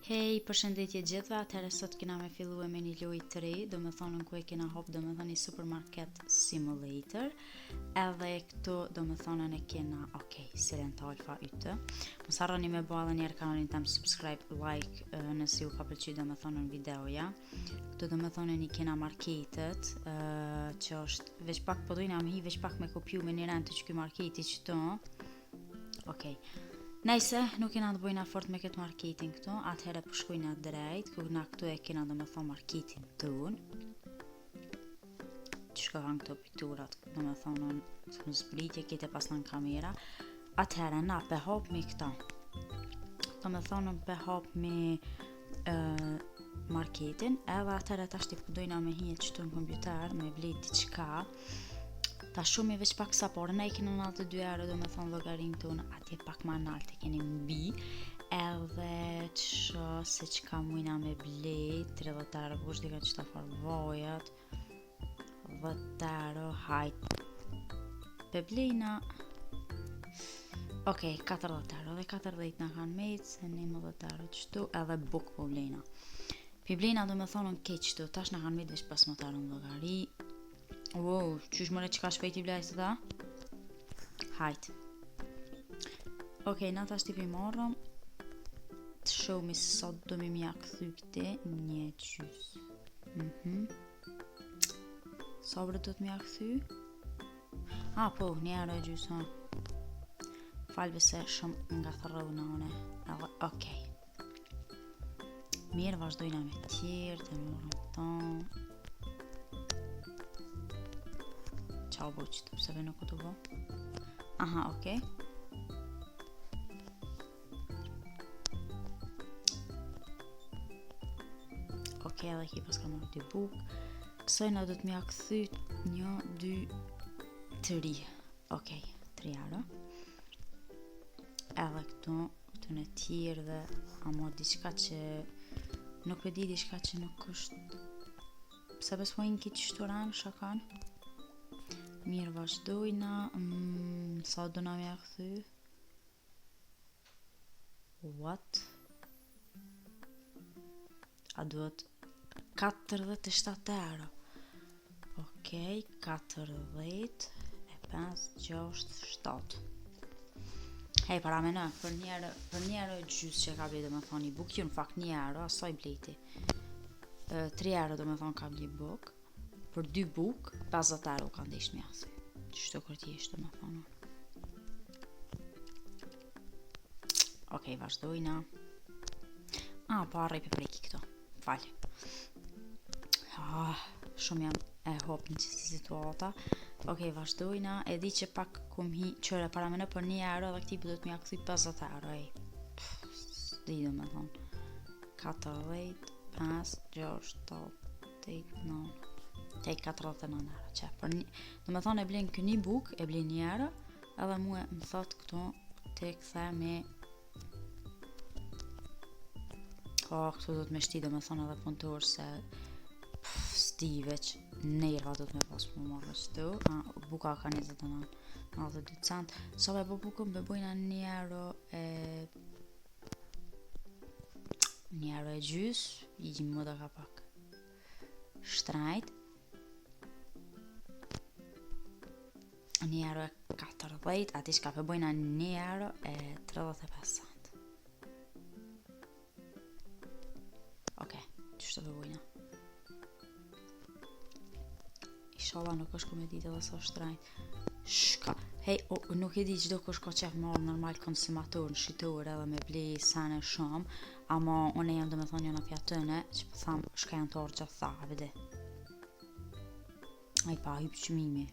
Hej, përshëndetje gjithëve, atëherë sot kena me fillu me një lojë të re, do me thonë në ku e kena hop, do me thonë një Supermarket Simulator, edhe këtu do me thonë në kena, Silent Alpha ytë. Mos harroni me bë edhe njerë kanalin tem subscribe, like, nëse ju ka pëlqy do me thonë në videoja. Këtu do me thonë një kena marketet, që është veç pak po dojna me hi, veç pak me kopju me një rend të që ky marketi qëto. Nëjse, nuk kena të bojna fort me këtë marketin këtu, atëherë përshkojna drejt, këna këtu e kena do me thonë marketin tun. Qëshka kanë këto pikturat, do me thonë në zbritje, kete pas në kamera. Atëherë, na pe hop me këta. Do me thonë pe hop me marketin, edhe atëherë ta shti përdojna me hijet qëtu në kompjuter, me vlet diqka. Ta shumë i veç pak sa por, ne i kena €92, do me thonë llogarin tonë, atje pak ma nalt e keni mbi, edhe që se që ka mujna me blet, €30, kush dika që ta farvojat, €10, hajt, pe blejna, €40, dhe 40 na kanë mejtë, se €11 qëtu, edhe buk po blejna. Pe blejna do me thonë në keq qëtu, tash na kanë mejtë veç 15 në llogari. Wow, qysh mëre që ka shpejt i blejtë da? Hajt. Na ta shtipi marrëm. Të shomi se sot do me mja këthy këte një gjys. Sabre do të mja këthy? Po, €1 e gjys, ha. Falbe se shumë nga thërëu në one. Mirë, vazhdojna me tjerë, të morëm këta. Qau bo qëtu, pëseve nuk këtu bo. Edhe ki pas ka marrë 2 buk. Kësojna do të mja këthyt 1, 2, 3. €3. Edhe këtu në tjerë dhe amo diçka që nuk e di, diçka që nuk është. Pse besmojnë ki që shturan, shakan? Mirë, vazhdojna. Sa do na mja këthy? What? A duhet €47. 40, 5, 6, 7. Hej, para me në, për €1 e gjys që ka blejtë, do me thonë i buk, ju në fakt €1, asaj blejti. €3 do me thonë ka blejtë buk. Për 2 buk, €50 ka ndesh mja si. Qështu kërtjesht, do me thonë. Vazhdojna. Po arrej për preki këto. Falj. Shumë jam e hop në qësi situata. Vazhdojna. E di që pak kum hi qëre para me në për €1 dhe këti përdojt mja këthy €50. Di do me thonë. 40, 5, 6, 7, 8, 9. Tej €49 që do me thonë e blenë kë një buk, e blenë €1, edhe mu e më thot këtu të këthe me këtu do të me shti do me thonë edhe punëtor se sti veç nerva do të me pas më marrë qëtu. Buka ka 29 cent. Sa be po bukën be bojna €1 e gjys, i gjimë më da ka pak shtrajt. €1 e 40, ati shka pe bojna €1 e 35 cent. Qështë pe bojna? Ishala nuk është kume ditë edhe sa shtrajt. Shka, hej, nuk e di qdo kush ka qef marrë normal konsumator në shqitore edhe me blej sene shumë, ama une jam do me thonë njëna pjatëne, që për thamë shka janë të orë gjatë tha, vede. Pa, hypë qmimi.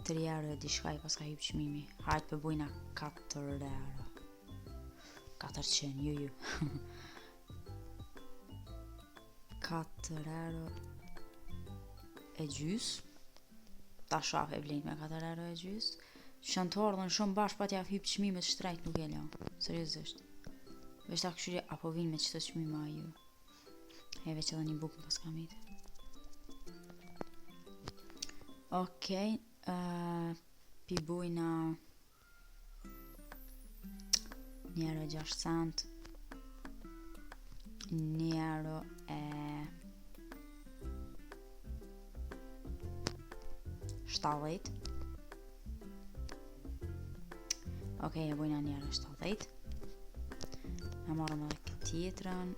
€3 e di shka i pas ka hypë qmimi. Hajtë për bojna €4. 400, ju. €4 e gjys. Ta shaf e blejnë me €4 e gjys. Shën të ardhën shumë bashkë pa t'ja hypë qmimet shtrejt nuk e leo. Seriosisht. Veç ta këshyri apo vinë me qëtë qmima ju. Veç edhe një bukë pas kam hitë. Pi bujna €1 e 6 cent. €1.70. Okej, e bujna €1.70. E marrëm edhe këtë tjetrën.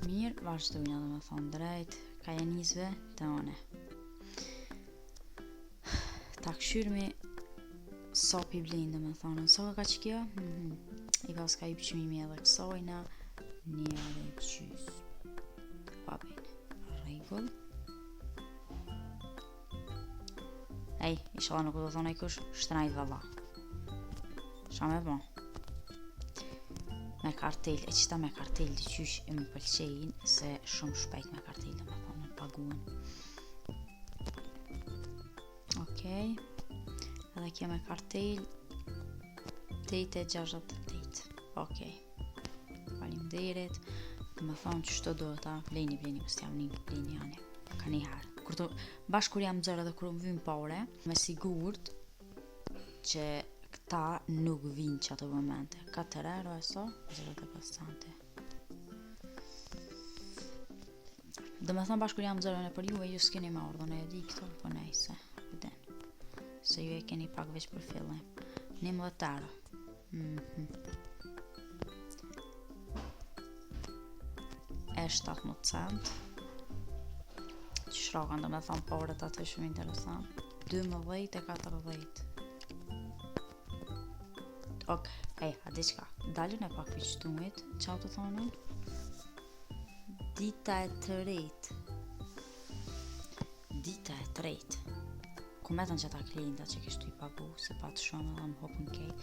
Mirë, vazhdojna dhe me thonë drejt, ka janisve të one. Ta këshyrmi sa pi blejnë dhe me thonë, sa ka që kjo? I ka s'ka i pëqmimi edhe kësojna, €1.50. Pa bene, regull. Ej, ishala nuk do thonë e kush, shtrajt valla. Qa me bo? Me kartel, e qita me kartel të qysh e më pëlqejnë, se shumë shpejt me kartel dhe me thonë, me paguen. Okej, edhe kjo me kartel, 8.68. Okej, faleminderit, dhe me thonë që shto do ta, blejni, mështë jam një blejni janë, ka një herë. Bashkë kur jam zërë dhe kur më vynë pare, me sigurt që këta nuk vinë që ato momente. 4 euro e so, 0.5 centi. Dhe me thonë bashkë kur jam zërë në për ju e ju s'keni me ordën e di këto, po nejse, vëden. Se ju e keni pak veç për fillim. 11 euro. E 17 cent. Që shrakan dhe me thonë paret atë shumë interesant. 12.40. Ok, a di qka, dalën e pak për qëtumit, qa të thonë? Dita e tretë. Kumetën që ta klienta që kishtu i pagu, se pa të shumë edhe më hopën kejt.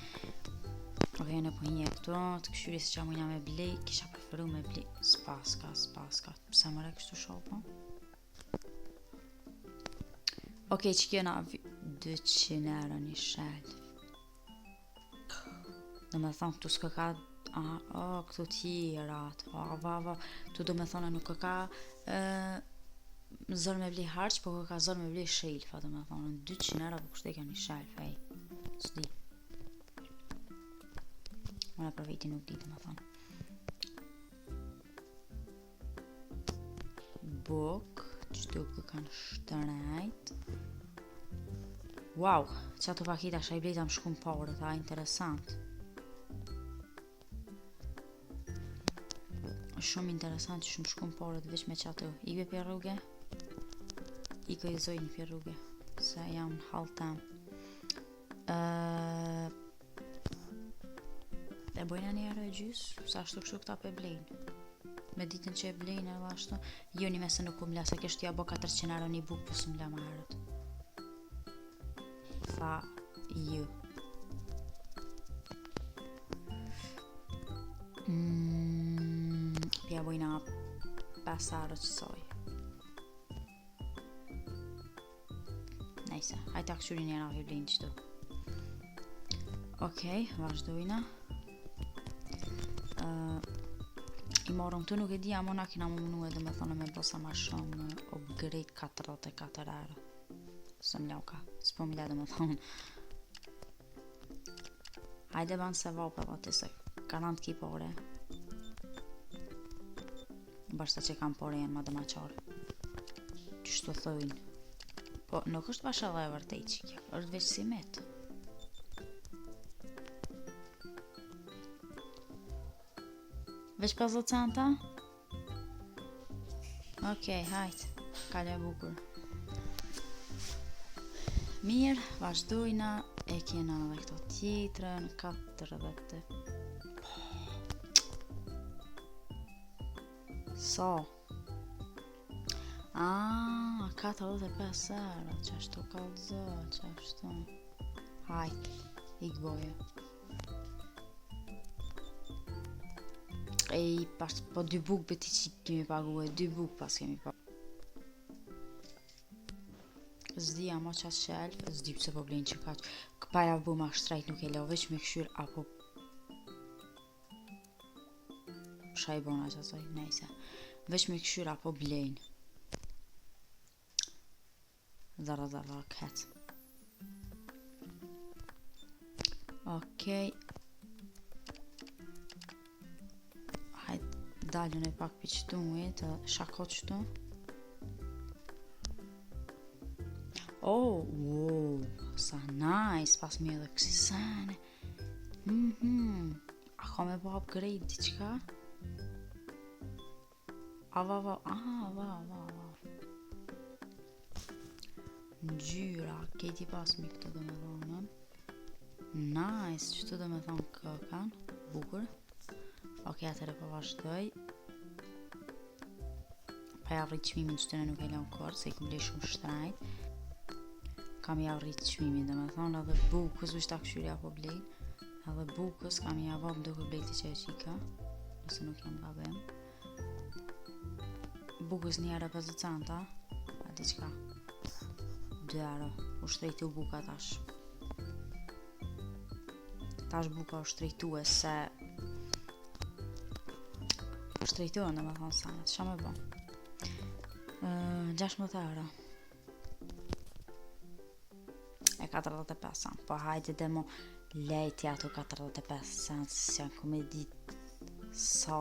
Ok, në po një këto, të këshyri se qa mujna me blej, kisha preferu me blej, spaska, pse mëre kështu shopo? Ok, që kjo na 200 euro një shelf. Do me thonë këtu s'ka ka, këtu tjerat, tu do me thonë nuk ka zërë me bli harq, po ka zërë me bli shelfa, do me thonë 200 euro po kështë e ka një shelf, s'di. Mëna për veti nuk di, do me thonë. Buk, qëtu kë kanë shtrajt. Wow, që ato pakita shaj blejta më shkum pare, interesant. Shumë interesant që shumë shkum pare të veç me qato. Ibe për rrugë? Iko i zojnë për rrugë, se jam në halë tem. E bojna një herë e gjysë, sa ashtu kështu këta për blejnë. Me ditën që e blejnë edhe ashtu. Jo një mesë nuk umla, se kështë ja bo 400 euro një buk, për së mla ma herët. Tha ju. Pja bojna 5 euro qësoj. Nejse, hajta këshuri njëra i blejnë qëtu. Okej, vazhdojna. I morëm të nuk e di, amona kina më mënu edhe me thonë me bosa ma shumë upgrade 44 euro. Së mla ka, s'po mla dhe me thonë. Hajde banë se vau për vati se kanant ki pore. Bashta që kam pore jenë ma dhe ma qare. Qështu thojnë. Po nuk është bashkë edhe e vërtej që kjo, është veç si metë. Veç 50 centa? Okej, hajt, kale bukur. Mirë, vazhdojna, e kena dhe këto tjetrën, 40. So? 45 euro, qashtu kalëzë, qashtu. Hajt, i gboje. Ej, po 2 buk bëti që kemi pagu e 2 buk pas kemi pagu. Zdi ama qatë shelf, zdi pëse po blenë që kaq. Këpaja bu ma shtrajt nuk e lo veç me këshyr apo shaj bona që asoj, nejse. Veç me këshyr apo blenë. Zara këtë. dalën e pak për qëtuit, shako qëtu. Oh, wow, sa nice, pas mi edhe kësi sene. A ka me bo upgrade diqka? Va. Ngjyra, keti pas mi këtu dhe me dhonën. Nice, qëtu dhe me thonë këkan, bukur. Ok, atëre po vazhdoj. Pa ja rritë qmimin që të në nuk e leon kërë, se i këm blej shumë shtrajt. Kam ja rritë qmimin dhe me thonë, edhe bukës, vështë ta këshyria po blej. Edhe bukës kam ja vab duke blej të që e qika, nëse nuk jam gabem. Bukës një ere 50 centa, a diqka. 2 ere, u shtrejtu buka tash. Tash buka u shtrejtu e se shtrejtuan dhe me thonë sanet, qa me bo? 16 euro. E 45 cent, po hajde dhe mo lejti ato 45 cent, se janë komedi sa.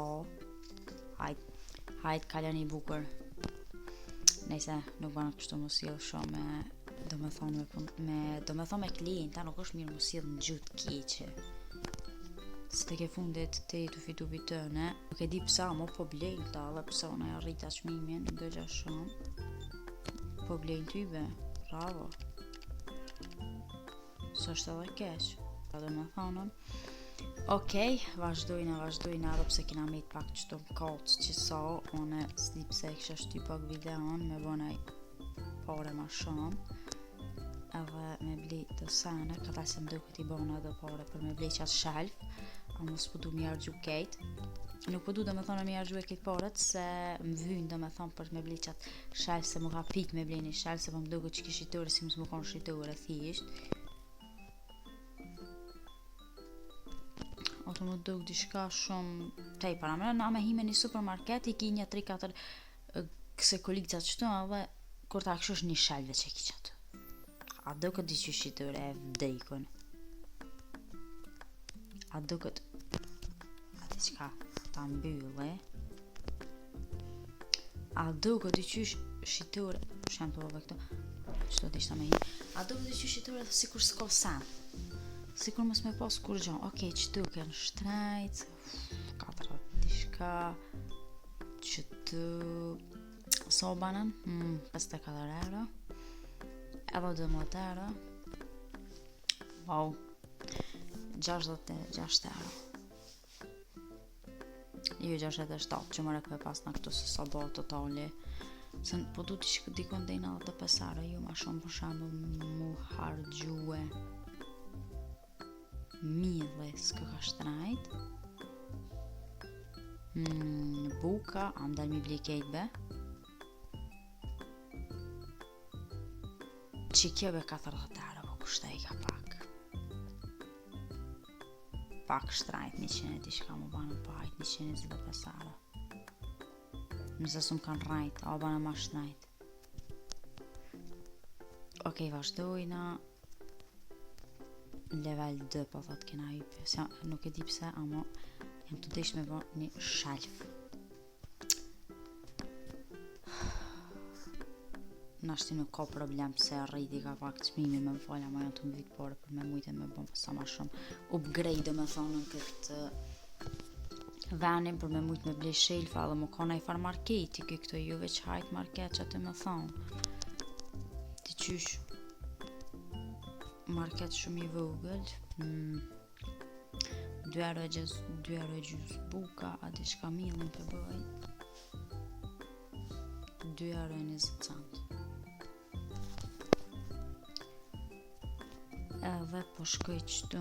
Hajde kalani bukur. Nejse, nuk bëna kështu më sjell shumë me do me thonë me klienta, nuk është mirë më sjell në gjutë keqe. Se të ke fundit të jetu fitu bitëne, nuk e di pësa, mo po blejnë ta, dhe pësa unë e arrita qmimin, nuk dëgja shumë. Po blejnë tybe, bravo. Së është edhe keq, dhe me thonëm. Okej, vazhdojnë, edhe pse kina mejt pak qëto më kocë që sa, une s'di pse e kësha shty pak videon, me bënaj pare ma shumë, edhe me blej të sene, këta se më duke t'i bëna edhe pare për me blej qatë shelf, a mos po du mi argju kejt. Nuk po du dhe me thonë mi argju e kejt paret, se më vynë dhe me thonë për me blej qatë shelf, se më ka pik me blej një shelf, se po më duke që ki shqitore, si mësë më konë shqitore, thjesht. Oto më duke dishka shumë tej para mërë, na me hime një supermarket, i ki një 3-4 këse kolicat qëtu, edhe kur ta këshush një shelve që ki qatë. A duke di që shqitore e vdejkun. A duket ati qka ta mbylle. A duket i qysh shqitore, shem të bove këto, qëto dishta me hi. A duket i qysh shqitore dhe sikur s'ko sen, sikur mës me pas kur gjon. Ok, qëtu kënë shtrajt, 4 dishka, qëtu sobanën, 54 euro, edhe 12 euro. Wow, 66 euro. Jo 67, që më rekve pas në këtu se sa do totali. Se po du t'i shkë dikon dhe i 95 euro, ju ma shumë për shemë mu hargjue mille s'kë ka shtrajt. Buka, andal mi bli kejt be. Që kjo be 40 euro, po kushta i ka pak. Pak shtrajt, 100 e di shka më banë pajt, 125 euro. Nëse s'u më kanë rajt, a banë ma shtrajt. Ok, vazhdojna. Level 2, po thot kena hypje. Nuk e di pse, ama jam të desh me bërë një shelf. Nashti nuk ka problem se rriti ka pak çmimi me më falja, ma janë të më vitë pare për me mujtë e me bëmë sa ma shumë upgrade me thonë në këtë venin për me mujtë me blej shelfa dhe më kona i far marketi këto ju veç hajt market që atë me thonë ti qysh market shumë i vogël 2 euro e gjys buka a di shka millin për bëj 2 euro e 20 cent. Edhe po shkoj qëtu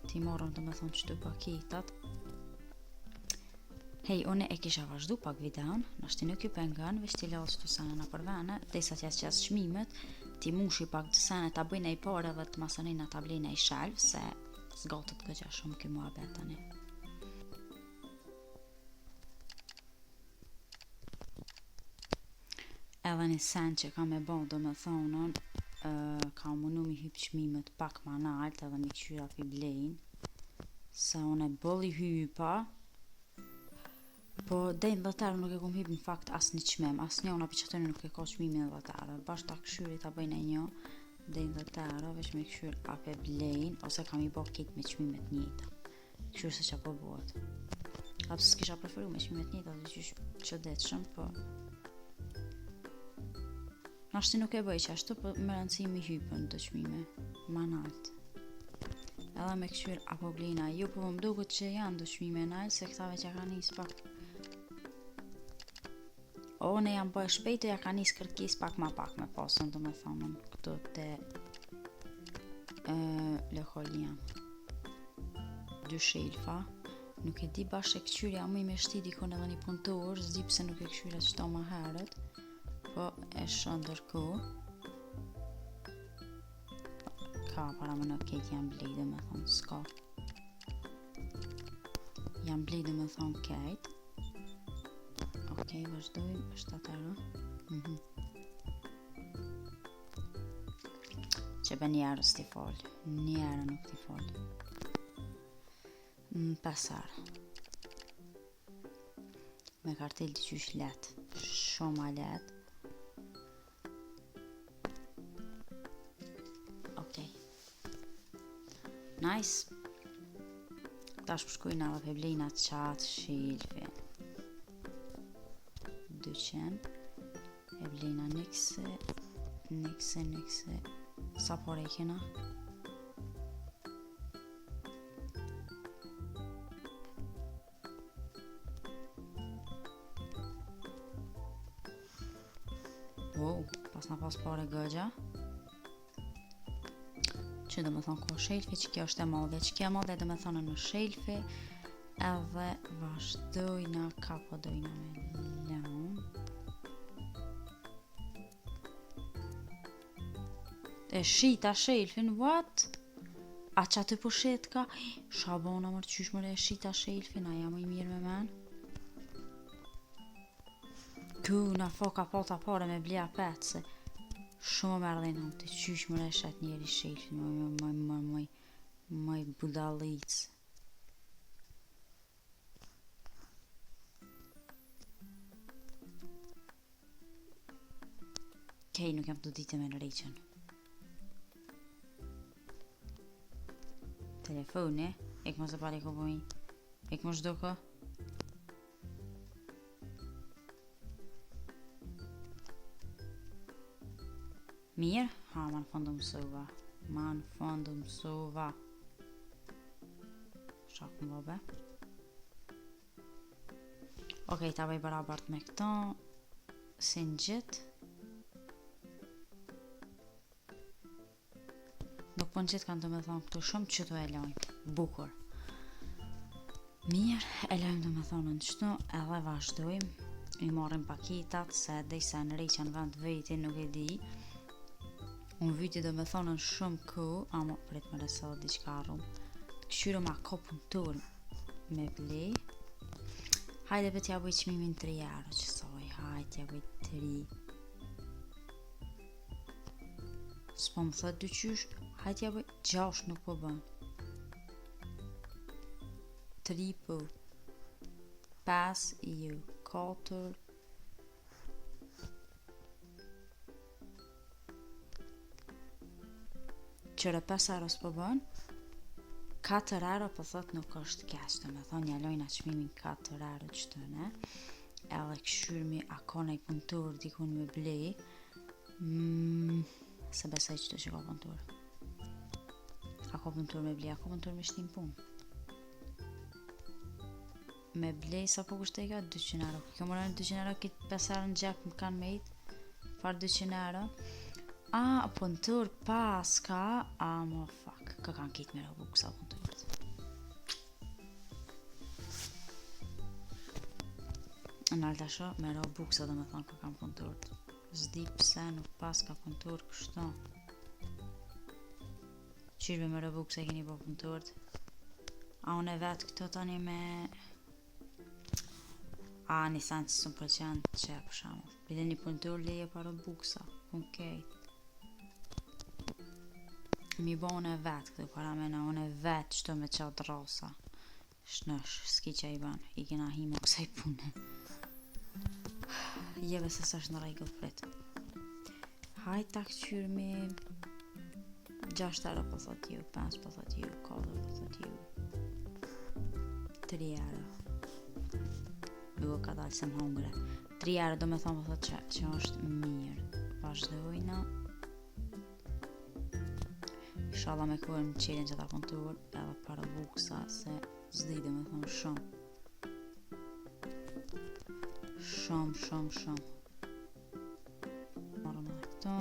ti morëm të me thonë qëtu paketat. Hej, une e kisha vazhdu pak videon, nashti nuk ju pengan, veç ti lalë qëtu sene në përvene, desa që qasë shmimet, ti mushi pak të sene ta bëjnë e i pare dhe të masonina ta blejnë e i shelf, se s'gatët këgja shumë kjo mua betani. Edhe një sen që ka me bo do me thonën, ka munu mi hyp qmimet pak ma nalt edhe mi qyra pi blejnë, se une bëlli hypa, Po dejnë dhëtare nuk e kom hip në fakt as një qmem, as një unë api që tënë nuk e ka qmimin dhëtare. Bashkë ta këshyri ta bëjnë e një, dejnë dhëtare, veç me këshyr ape blejnë, ose kam i bo kitë me qmimet njëta. Këshyr se që po bëhet. Apë se s'kisha preferu me qmimet njëta, dhe që detëshëm, po... Nashti nuk e bëj që ashtu, po më rëndësi mi hypën të qmime, ma naltë. Edhe me këshyr apo blejna, ju po më duket që janë të qmime naltë, se këtave që ka njës pak. O, ne jam bëj shpejtë, ja ka njës kërkis pak me pasën, do me thonën, këto të Lekolian. 2 shelfa, nuk e di bashkë e këshyrja mu i me shti dikon edhe një punëtor, zdi pse nuk e këshyrja qëto ma herët, po e shë ndërku. Ka para më në ketë jam blej dhe me thonë s'ka. Jam blej dhe me thonë ketë. Okej, vazhdojmë, është atërë. Që be njerës t'i folë, njerë nuk t'i folë. Pasar. Me kartel t'i qysh letë, shumë a letë. Okej. Nice. Tash përshkujnë edhe pe blejna qatë shilfi. 200. E blejna nikse. Sa por e kena? Wow, pas na pas pare gëgja. Që do me thonë ko shelfi, që kjo është e madhe. Që kjo e madhe do me thonë në shelfi. Edhe vazhdojna ka po dojna me laun. E shita shelfin, what? A qa të po shet ka? Shabona mërë qysh mërë e shita shelfin, a jam i mirë me men? Ku na foka pota pare me blea petë se shumë më ardhen hëm të qysh mërë e shet njeri shelfin, moj budalic. Kej, nuk jam të ditë me në reqen. Telefoni, ek më se pari ko bëjnë, ek më shduko. Mirë, ha, ma në fondu mësuva. Shak më bobe. Okej, ta bëj barabart me këto, si në gjithë. Nuk po në gjithë kanë të me thonë këtu shumë që të e lojnë, bukur. Mirë, e lojmë të me thonë në qëtu, edhe vazhdojmë. I marrim paketat, se dhe se në reqen vend veti nuk e di. Unë vyti të me thonë në shumë ku, ama prit më resa dhe diqka rrumë. Të këshyru ma ka punëtur me blej. Hajde për t'ja bëj qmimin 3 euro që soj, hajde t'ja bëj 3. S'po më thët 2 qysh, hajde t'ja bëj 6 nuk po bën. 3 po. 5 ju, 4. Qëre 5 euro s'po bën. 4 euro po thot nuk është keq, do me thonë njalojna qmimin 4 euro qëtë, ne? Edhe këshyrmi a ka nej punëtor dikun me blej. Se besoj qëto që ka punëtor. A ka punëtor me blej, a ka punëtor me shtim punë. Me blej sa po kushte ka 200 euro. Kjo më rënë 200 euro, kitë 5 euro në gjep më kanë me itë. Farë 200 euro. A, punëtor pas ka, a mo fuck, ka kanë kitë me robu kësa punëtorët. Në alta sho, me robu kësa dhe me thonë ka kanë punëtorët. Zdi pse nuk pas ka punëtor kështu. Qyshbe me robu kësa e keni po punëtorët. A unë e vetë këto tani me... A, një sanë që së më përqenë që për shamu. Bide një punëtor leje pa robu kësa, pun kejt. Mi bo unë e vetë këtë para mena, unë e vetë qëto me qatë rasa. Shnesh, s'ki që i ban, i kena hime kësaj pune. Jeve se s'është në rregull prit. Hajt ta këqyrmi 6 euro po thot ju, 5 po thot ju, 4 po thot ju, 3 euro. Duke ka dalë se më hungre. 3 euro do me thonë po thot që është mirë. Vazhdojna. Inshallah me kërën më qelin që ta kontur edhe para buksa se zdi do me thonë shumë. Shumë. Marrëm edhe këto.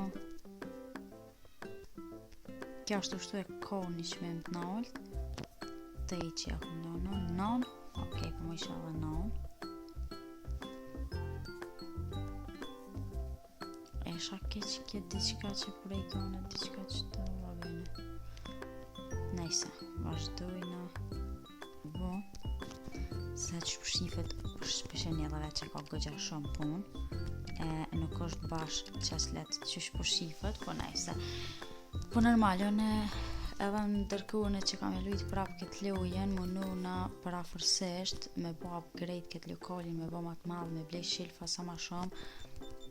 Kjo është ushtu e kohë një qmim të nalt. Të i që jaku non. Ok, për më isha dhe non. Esha keq këtë diqka që prej kone, diqka që të vabene. Nejse, vazhdojna. Bo. Se që përshifet shpeshen një dhe veç që ka gëgja shumë pun. Nuk është bashkë qas letë që shpërshifet, po nejse. Po normalon edhe në dërkuën që kam e lujtë prapë këtë lojen, mununa parafërsisht me bo upgrade këtë lokalin, me bo matë madhë, me blej shelfa sa ma shumë,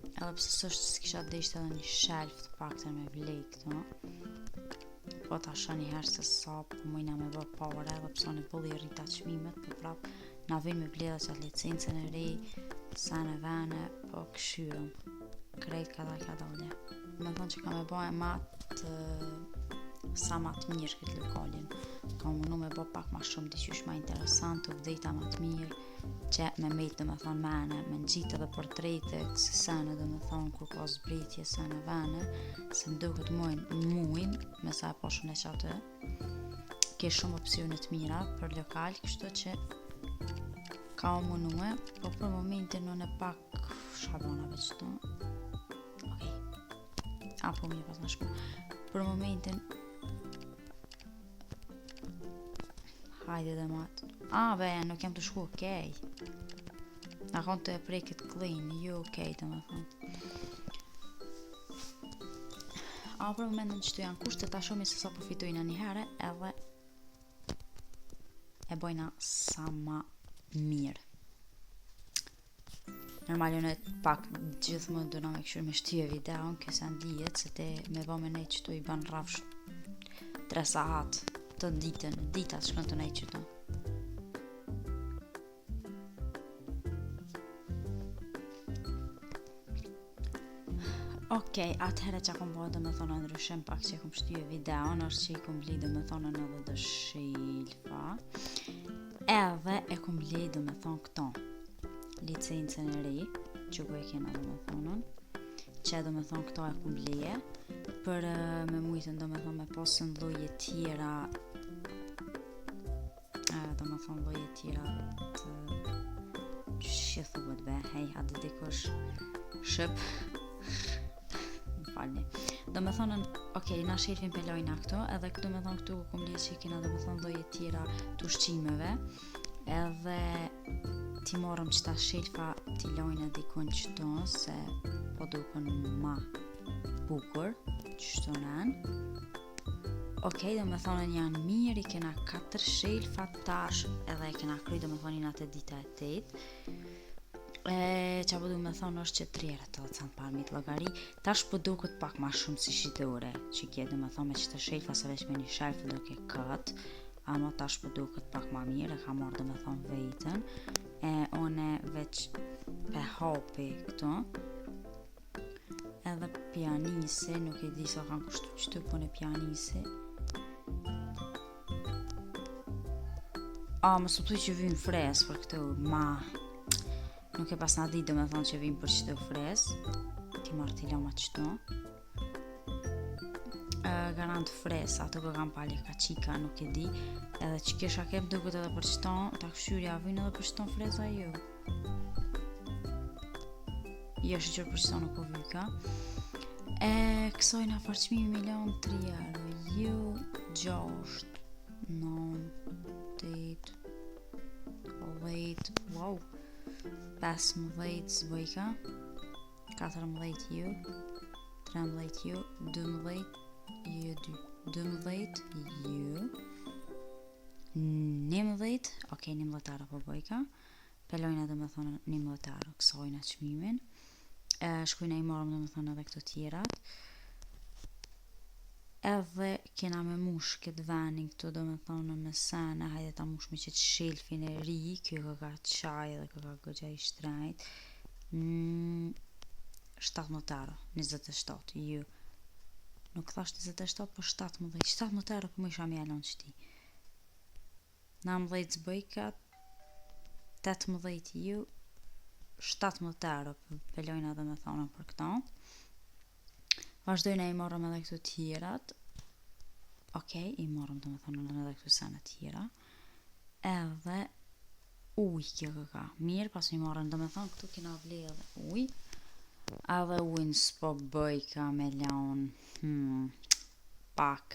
edhe pëse sështë s'kisha deshtë edhe një shelf të pakten me blej këto. Po ta shë njëherë se sa, po mujna me bo power edhe pëse në bëllë i rrita qmimet, po prapë na vim me blej dhe qatë licencën e rej, sa në vene, po këshyrëm. Krejt ka dalje. Me thonë që ka me bo e matë sa ma të mirë këtë lokalin. Ka mundu me bo pak ma shumë diqysh ma interesant, të vdejta ma të mirë, që me mejtë dhe me thonë mene, me në gjitë edhe portrete, kësi sene dhe me thonë kur ka zbritje sene vene, se më duket mujnë, me sa e poshën e qatë, ke shumë opcionet mira për lokal, kështu që ka o munue, po për momentin në pak shabonave qëto. Okej. Apo mirë pas në shku. Për momentin hajde dhe matë. Nuk jam të shku, okej. Na konë të e prej këtë clean, ju okej të me thonë. Për momentin që të janë kushte, ta shumë i se sa profitojnë një herë, edhe e bojna sa ma mirë. Normalion e pak gjithmonë do na me këshur me shtyje videon, kësa ndijet, se te me bo me nej qëtu i ban rafsh 3 saat të ditën, ditat shkën të nej qëtu. Okej, atëhere që akom bojë dhe me thonë ndryshim pak që akom shtyje videon, është që i kom bli dhe me thonë edhe dhe shilfa, edhe e kom bli dhe me thonë këto. Licencën e ri, që ku e kena dhe me thonën, që dhe me thonë këto e kumbleje, për me mujtën dhe me thonë me posën lloje tjera, dhe me thonë lloje tjera të që thuhet be, hej, a dhe dikush shëp, më falni. Dhe me thonën, okej, na shelfin pelojna këto, edhe këtu me thonë këtu kumbleje që i kena dhe me thonë lloje tjera të ushqimeve, edhe ti morëm qëta shelfa ti lojnë dikun qëto se po duken ma bukur qështu nën. Okej, dhe me thonën janë mirë, i kena 4 shelfa tash edhe e kena kry dhe me thonin atë dita e 8. Qa po du me thonë është që 3 herë të canë parmit logari, tash po duket pak ma shumë si shitore që kje dhe me thonë me qëta shelfa se veç me një shelf duke këtë, ama tash po duket pak ma mirë, e ka marrë dhe me thonë vejten. One veç pe hapi këto, edhe pianisi, nuk e di sa kanë kushtu qëtu, po në pianisi më suptu që vim fres për këtu, nuk e pas nga di dhe me thonë që vim për qëtu fres, ti marrë t'i loma qëtu, garant fres, ato kë kam pali ka qika, nuk e di, edhe që kisha kem duket edhe për qëton, ta këshyrja vin edhe për qëton freza ju. Jo shqyr për qëton nuk po vyka. Kësojna farqmimi 1.3 euro, ju 6, 9, 8, wow, 15 zvojka, 14 ju, 13 ju, 12 ju, 12 ju, 11 11, ok, 11 euro po bëjka. Pelojna do me thonë 11 euro kësojna çmimin. Shkujna i marrëm do me thonë edhe këto tjerat. Edhe kena me mush këtë venin këtu do me thonë me sene, hajde ta mush me qëtë shelfin e ri, kjo ka qaj dhe ka gëgja i shtrajt. 17 euro, 27, ju. Nuk thash 27, po 17 euro po më isha mjallon qëti. 19 zbëjkat, 18 ju, 17 euro pelojna dhe me thonë për këto. Vazhdojna i morëm edhe këtu tjerat. Ok, i morëm dhe me thonë edhe këtu sene tjera. Edhe uj kjo ka mirë, pas i morëm dhe me thonë këtu kina vle edhe uj. Edhe ujnë s'po bëj ka me laun pak.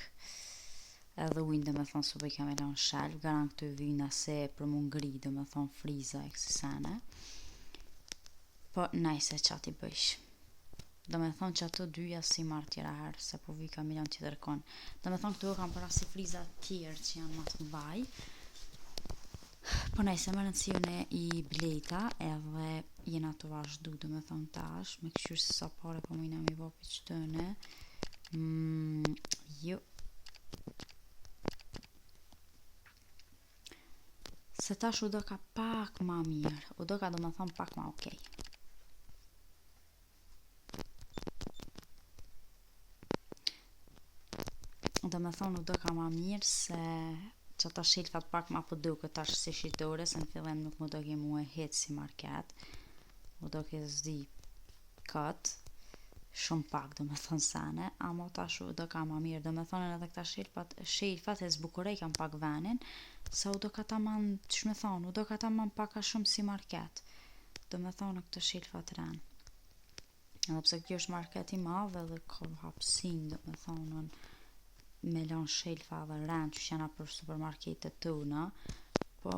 Edhe ujnë dhe me thonë s'po bëj ka me laun shelf. Garan këtu vyna se për mu ngri dhe me thonë friza e kësi sene. Po najse qa ti bëjsh. Do me thonë që ato dyja si marrë tjera herë, se po vi ka milion tjetër kon. Do me thonë këtu kam para si friza tjerë që janë mas më vaj. Po najse më rëndësijune i blejta, edhe jena të vazhdu, do me thonë tash, me këshyrë se sa pare po mujna mi vopi qëtëne. Jo. Se tash u do ka pak ma mirë, u do ka do me thonë pak ma okej. Do me thonë u do ka ma mirë se që ta shelfat pak ma po duke tash si shqitore, se në fillim nuk më do ke mu e hit si market, u do ke zdi kët, shumë pak do me thonë sene, ama tash u do ka ma mirë, do me thonë edhe këta shelfat e zbukurej kam pak venin, se u do ka ta man, që me thonë, u do ka ta man pak a shumë si market, do me thonë këta shelfat ren. Edhe pse kjo është market i madhe dhe ka hapsin, do me thonë, me lanë shelfa dhe rënd që jena për supermarketet tona, po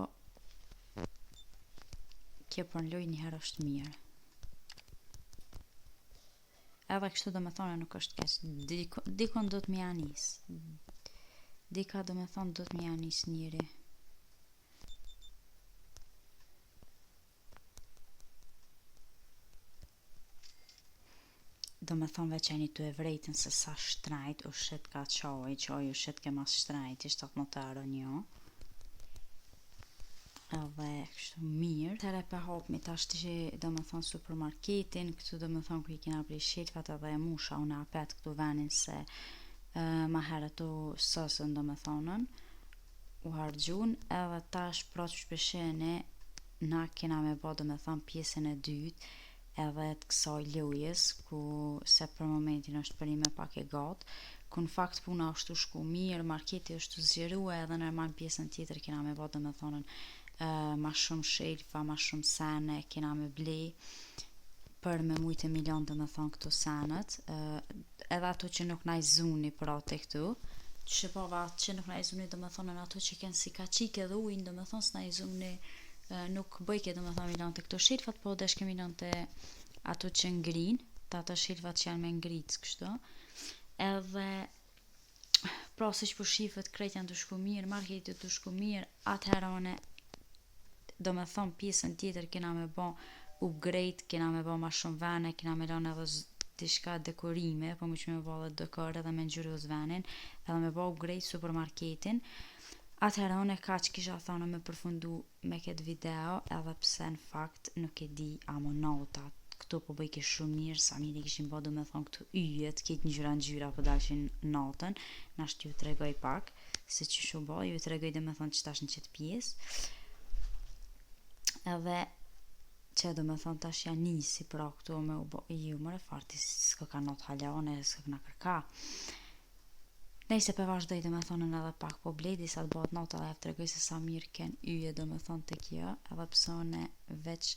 kjo për në loj njëherë është mirë. Edhe kështu do me thonë nuk është keq, dikon do të mi anis, dika do me thonë do të mi anis njëri. Do me thonë veç e një të e vrejtën se sa shtrajt u shet ka qoj u shet ke mas shtrajt, ishtë 17 euro një. Edhe kështu mirë. Tere pe hopmi tash që do me thonë supermarketin, këtu do me thonë ku i kina prej shelfat edhe e musha unë apet këtu venin se ma herë të sësën do me thonën u hargjun, edhe tash proq shpeshene na kina me bo do me thonë pjesën e dytë edhe të kësaj lojës, ku se për momentin është përime pak e gatë, ku në fakt puna është të shku mirë, marketi është të zgjeru edhe nërman pjesën tjetër kina me bërë dhe me thonën ma shumë shelfa, ma shumë sene, kina me blej për me mujtë milion dhe me thonë këto senet, edhe ato që nuk na i zuni për atë e këtu, që pova atë që nuk na i zuni dhe me thonën ato që kenë si ka qike dhe ujnë dhe me thonë s'na i zuni nuk bëjke dhe me thonë milion të këto shelfat, po deshke milion të ato që ngrin, të ato shelfat që janë me ngritës kështu, edhe pra se që për shifët krejt janë të shku mirë, marketit të shku mirë, atëherë one do me thonë pjesën tjetër kena me bo upgrade, kena me bo ma shumë vene, kena me lënë edhe dishka dekorime, po më që me bo dhe dekor edhe me ngjyru venin, edhe me bo upgrade supermarketin. Atëherë unë ka që kisha thonë me përfundu me këtë video, edhe pse në fakt nuk e di amo notat, këtu po bëjke shumë mirë, sa mirë i kishim bo do me thonë këtu yjet, këtë ngjyra po dalshin natën, nashtë ju të regoj pak, se që shumë bo, ju të regoj do me thonë që tash në qëtë pjesë, edhe që do me thonë tash janë nisi pra këtu me u bo, ju mëre farti, s'ko ka not halone, s'ko këna kërka. Nejse për vazhdoj dhe me thonën edhe pak po blej, disa të bëhet nota dhe e të regoj se sa mirë kënë yje dhe me thonë të kjo, edhe pësone veç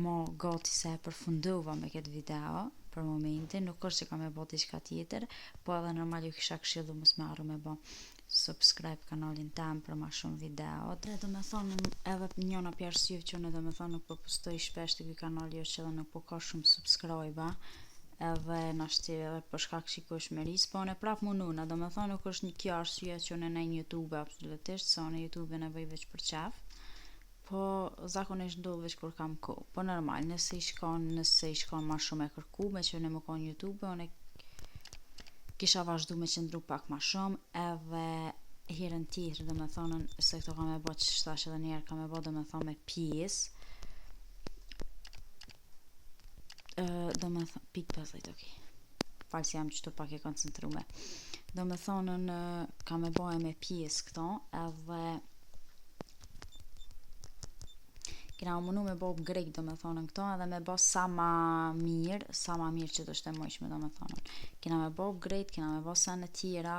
mo gati se e përfundova me këtë video për momentin, nuk është që ka me bëhet diçka tjetër, po edhe normal ju kisha këshillu mos me arru me bëhet subscribe kanalin tem për ma shumë video. Dhe dhe me thonë edhe njona për arsyeve që unë dhe me thonë nuk po postoj shpesh të këj kanali është që edhe nuk po ka shumë subscribe-a, edhe na shtyr edhe për shkak shikueshmërisë, po ne prap mununa, domethënë nuk është kjo arsye që unë në YouTube absolutisht, se unë YouTube e bëj veç për qef, po zakonisht ndodh veç kur kam kohë. Po normal, nëse i shkon ma shumë e kërkume që në më konë YouTube, unë kisha vazhdu me qëndru pak ma shumë, edhe herën tjetër, domethënë se këto kam e bë që shtash edhe njerë kam e bë domethënë me pjesë, domethënë pikë 50, ok. Falë si jam qëtu pak e koncentrume. Domethënë kam e bëhe me pjesë këto, edhe kena munu me bo upgrade domethënë këto, edhe me bo sa ma mirë që të shtemojshme domethënë. Kena me bo upgrade, kena me bo sa në tjera,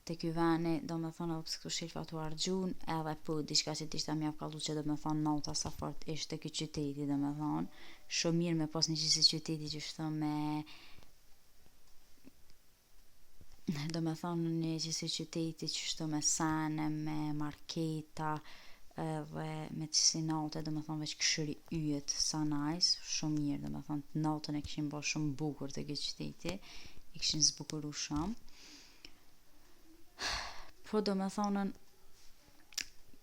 të ky veni, domethënë edhe pse këtu shelfa tu argjun, edhe po diçka që t'ishta mjaft kallu që domethënë nota sa fort ishte ky qyteti domethënë. Shumë mirë me pas një qisi qyteti që shto me domethënë një qisi qyteti që shto me sene, me marketa, edhe me qisi note, domethënë veç këshëri yjet sa nice, shumë mirë domethënë notën e kishin bo shumë bukur të ky qyteti, i kishin zbukuru shumë. Po domethënë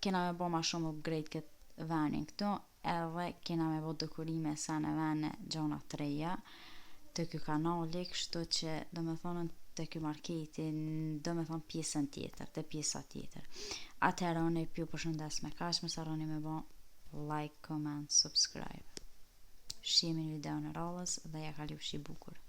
kena me bo ma shumë upgrade këtë venin këtu, edhe kena me bo dekorime sa në vene gjona të reja të ky kanali, kështu që domethënë të ky marketi, domethënë pjesën tjetër, të pjesa tjetër. Atëherë unë ju përshëndes me kaq, mos harroni me bo like, comment, subscribe. Shihemi në video në radhës dhe ja kalofshi bukur.